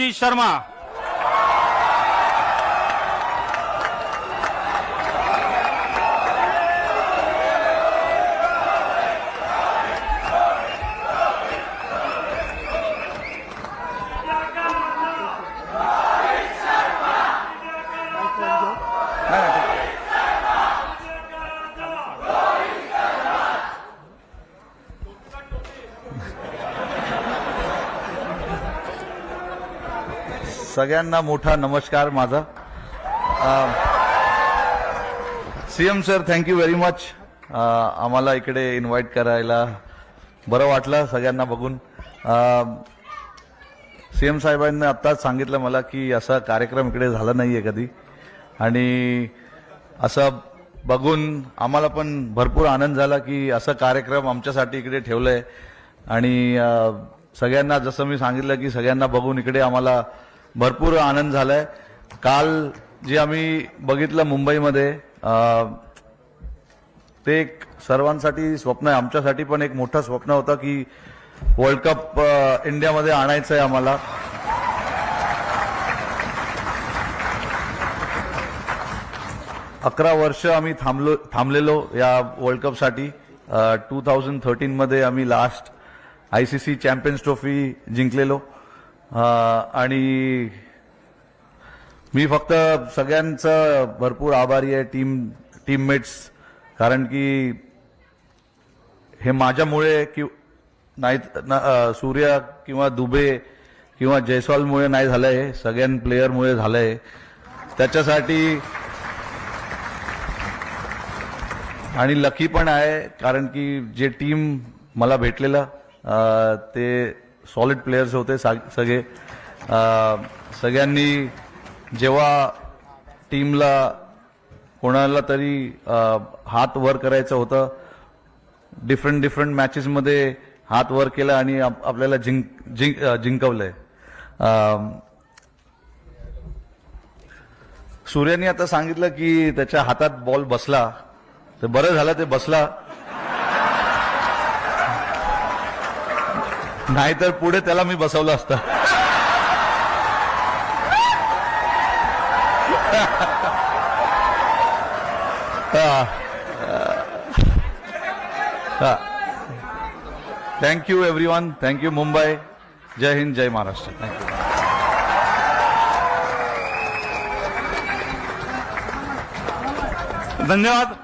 शर्मा, सगळ्यांना मोठा नमस्कार माझा. CM sir, thank you very much. आम्हाला इकडे इन्व्हाइट करायला बरं वाटलं सगळ्यांना बघून. सीएम साहेबांनी आत्ताच सांगितलं मला की असा कार्यक्रम इकडे झाला नाहीये कधी, आणि असं बघून आम्हाला पण भरपूर आनंद झाला की असा कार्यक्रम आमच्यासाठी इकडे ठेवलंय. आणि सगळ्यांना जसं मी सांगितलं की सगळ्यांना बघून इकडे आम्हाला भरपूर आनंद झालाय. काल जे आम्ही बघितलं मुंबईमध्ये, ते एक सर्वांसाठी स्वप्न आहे. आमच्यासाठी पण एक मोठं स्वप्न होतं की वर्ल्ड कप इंडियामध्ये आणायचं आहे आम्हाला. अकरा वर्ष आम्ही थांबलेलो या वर्ल्ड कपसाठी. 2013 मध्ये आम्ही लास्ट ICC चॅम्पियन्स ट्रॉफी जिंकलेलो. आणि मी फक्त सगळ्यांचं भरपूर आभारी आहे, टीममेट्स, कारण की हे माझ्यामुळे की नाही, सूर्या किंवा दुबे किंवा जयस्वालमुळे नाही झालंय, हे सगळ्या प्लेयरमुळे झालंय. त्याच्यासाठी आणि लकी पण आहे, कारण की जे टीम मला भेटलेलं ते सॉलिड प्लेयर्स होते सगळे. सगळ्यांनी जेव्हा टीमला कोणाला तरी हात वर करायचं होतं, डिफरंट मॅचेसमध्ये हात वर केला आणि आपल्याला जिंकवलंय. सूर्याने आता सांगितलं की त्याच्या हातात बॉल बसला, तर बरं झालं ते बसला, नाहीतर पुढे त्याला मी बसवलं असतं. Thank you everyone, thank you Mumbai. जय हिंद, जय महाराष्ट्र. थँक्यू. धन्यवाद.